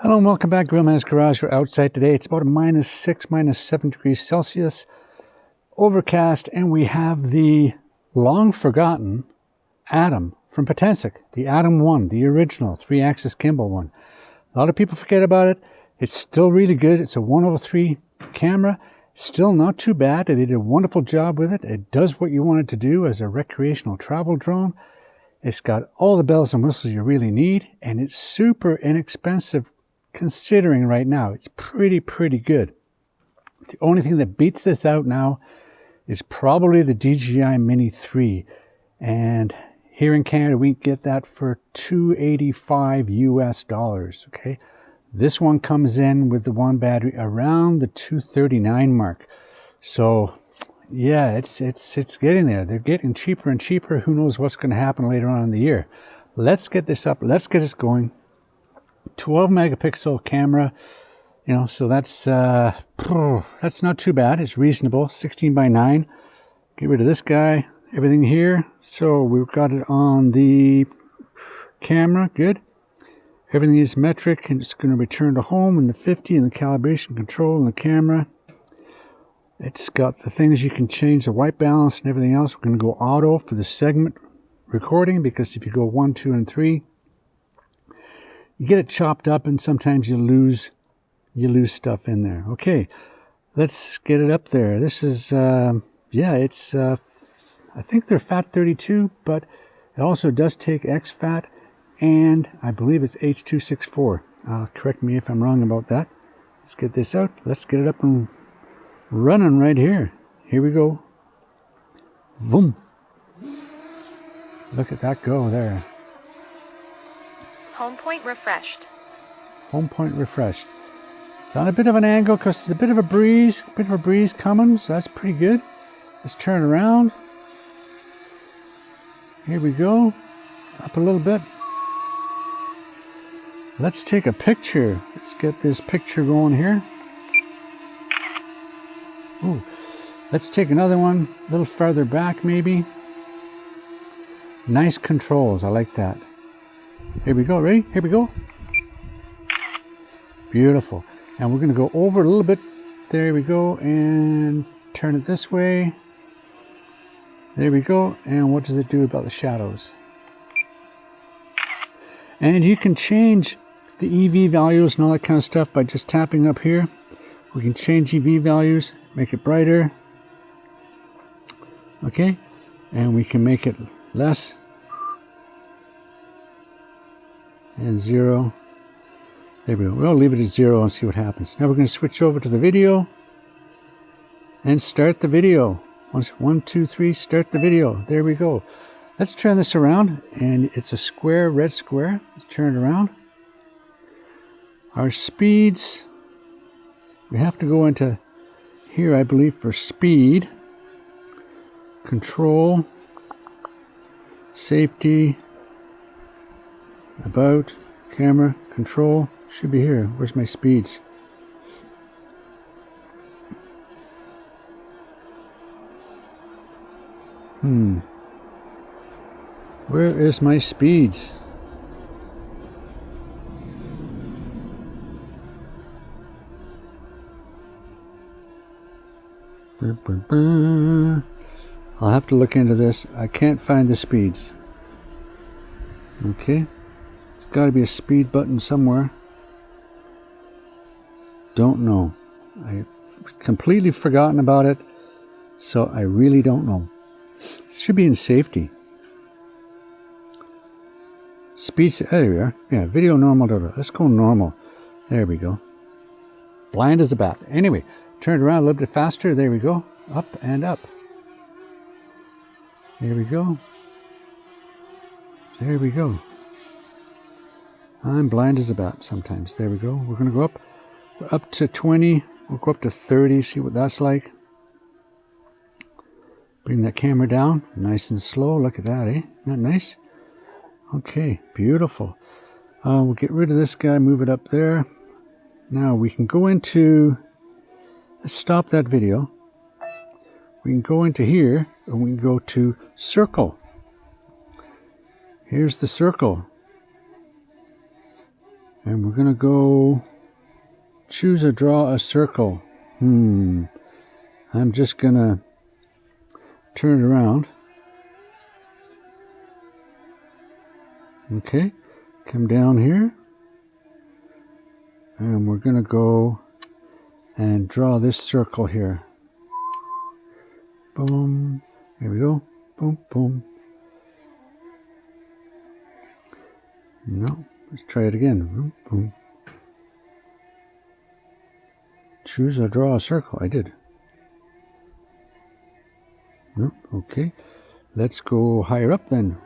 Hello and welcome back, Grillman's Garage. We're outside today. It's about a -6, -7 degrees Celsius, overcast, and we have the long-forgotten Atom from Potensic, the Atom 1, the original 3-axis gimbal one. A lot of people forget about it. It's still really good. It's a 1/3 camera. Still not too bad. They did a wonderful job with it. It does what you want it to do as a recreational travel drone. It's got all the bells and whistles you really need, and it's super inexpensive considering right now. It's pretty good. The only thing that beats this out now is probably the DJI Mini 3, and here in Canada we get that for $285 US. Okay, this one comes in with the one battery around the $239 mark. So yeah, it's getting there. They're getting cheaper and cheaper. Who knows what's going to happen later on in the year. Let's get this up. Let's get this going. 12 megapixel camera, you know, so that's not too bad. It's reasonable. 16:9. Get rid of this guy, everything here. So we've got it on the camera. Good. Everything is metric, and it's going to return to home in the 50 and the calibration control in the camera. It's got the things you can change, the white balance and everything else. We're going to go auto for the segment recording, because if you go 1, 2, and 3, you get it chopped up, and sometimes you lose stuff in there. Okay, let's get it up there. This is yeah, it's I think they're FAT32, but it also does take exFAT, and I believe it's H.264. Correct me if I'm wrong about that. Let's get this out. Let's get it up and running right here. Here we go. Boom. Look at that go there. Home point refreshed. Home point refreshed. It's on a bit of an angle because there's a bit of a breeze coming, so that's pretty good. Let's turn around. Here we go. Up a little bit. Let's take a picture. Let's get this picture going here. Ooh. Let's take another one a little farther back maybe. Nice controls. I like that. Here we go. Ready? Here we go. Beautiful. And we're going to go over a little bit. There we go. And turn it this way. There we go. And what does it do about the shadows? And you can change the EV values and all that kind of stuff by just tapping up here. We can change EV values, make it brighter. Okay. And we can make it less. And 0. There we go. We'll leave it at 0 and see what happens. Now we're going to switch over to the video and start the video. 1, 2, 3, start the video. There we go. Let's turn this around, and it's a square, red square. Let's turn it around. Our speeds, we have to go into here, I believe, for speed, control, safety, about, camera, control, should be here. Where's my speeds? Where is my speeds? I'll have to look into this. I can't find the speeds. Okay. Got to be a speed button somewhere. Don't know. I've completely forgotten about it, so I really don't know. It should be in safety. Speed. There we are. Yeah, video normal. Let's go normal. There we go. Blind as a bat. Anyway, turn it around a little bit faster. There we go. Up and up. There we go. There we go. I'm blind as a bat sometimes. There we go. We're going to go up to 20. We'll go up to 30, see what that's like. Bring that camera down nice and slow. Look at that, eh? Isn't that nice? Okay, beautiful. We'll get rid of this guy, move it up there. Now we can go into, let's stop that video. We can go into here, and we can go to circle. Here's the circle. And we're going to go choose or draw a circle. I'm just going to turn it around. Okay, come down here. And we're going to go and draw this circle here. Boom. There we go. Boom, boom. No, let's try it again. Boom, boom. Choose or draw a circle. I did. No, okay. Let's go higher up then.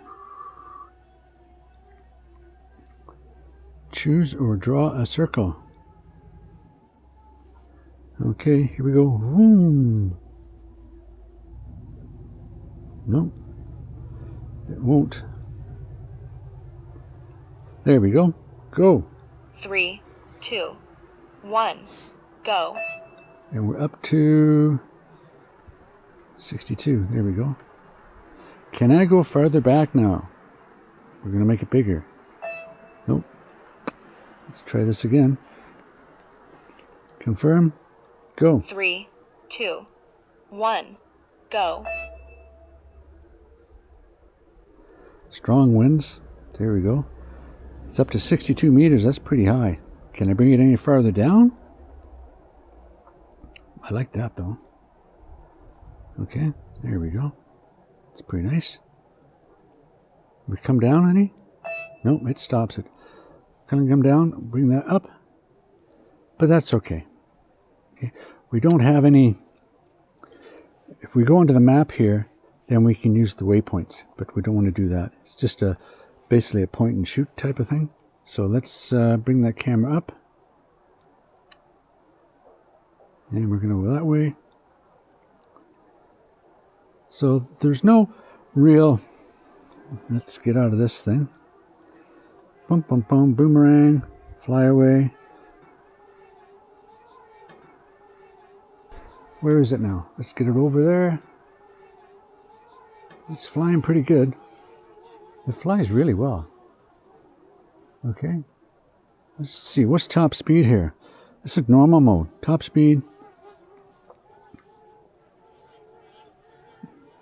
Choose or draw a circle. Okay, here we go. Boom. No, it won't. There we go. Go. 3, 2, 1, go. And we're up to 62. There we go. Can I go farther back now? We're going to make it bigger. Nope. Let's try this again. Confirm. Go. 3, 2, 1, go. Strong winds. There we go. It's up to 62 meters. That's pretty high. Can I bring it any farther down? I like that though. Okay, there we go. It's pretty nice. We come down any? Nope, it stops it. Can I come down? Bring that up. But that's okay. Okay, we don't have any. If we go into the map here, then we can use the waypoints, but we don't want to do that. It's just basically a point and shoot type of thing. So let's bring that camera up. And we're going to go that way. So there's no real, let's get out of this thing. Boom, boom, boom, boomerang, fly away. Where is it now? Let's get it over there. It's flying pretty good. It flies really well. Okay. Let's see, what's top speed here? This is normal mode. Top speed.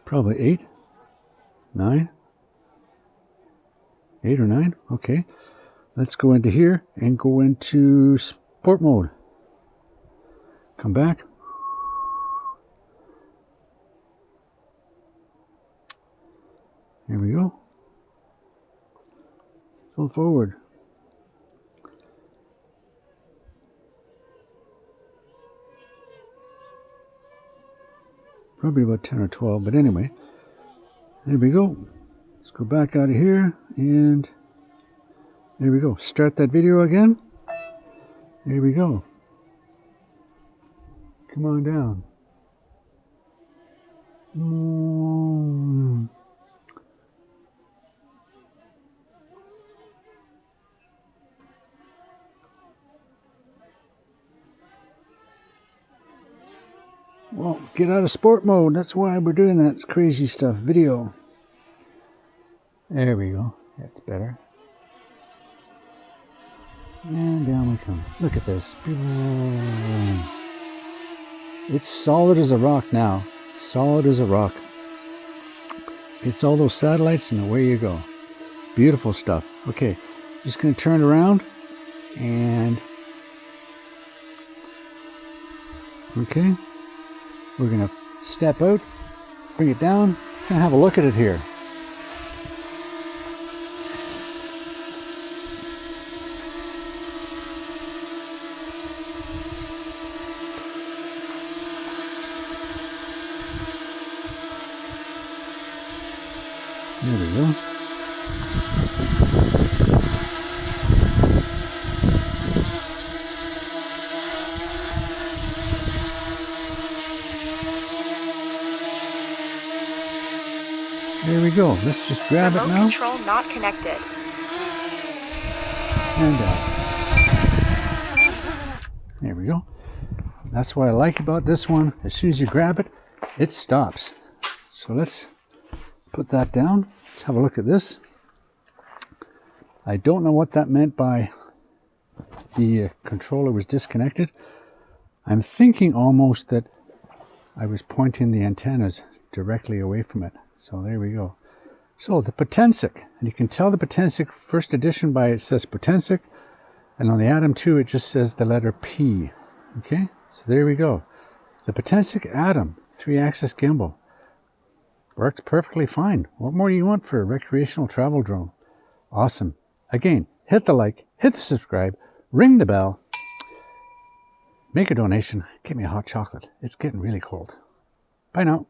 Probably 8, 9, 8 or 9. Okay. Let's go into here and go into sport mode. Come back. Here we go. Full forward. Probably about 10 or 12, but anyway. There we go. Let's go back out of here, and there we go. Start that video again. There we go. Come on down. Well, get out of sport mode. That's why we're doing that. It's crazy stuff. Video. There we go. That's better. And down we come. Look at this. It's solid as a rock now. Solid as a rock. It's all those satellites and away you go. Beautiful stuff. Okay. Just going to turn around and... Okay. We're going to step out, bring it down, and have a look at it here. There we go. There we go. Let's just grab it now. Remote control not connected. And there we go. That's what I like about this one. As soon as you grab it, it stops. So let's put that down. Let's have a look at this. I don't know what that meant by the controller was disconnected. I'm thinking almost that I was pointing the antennas directly away from it. So there we go. So the Potensic, and you can tell the Potensic first edition by it says Potensic, and on the Atom 2 it just says the letter P. Okay, so there we go. The Potensic Atom 3-axis gimbal works perfectly fine. What more do you want for a recreational travel drone? Awesome. Again, hit the like, hit the subscribe, ring the bell, make a donation, get me a hot chocolate. It's getting really cold. Bye now.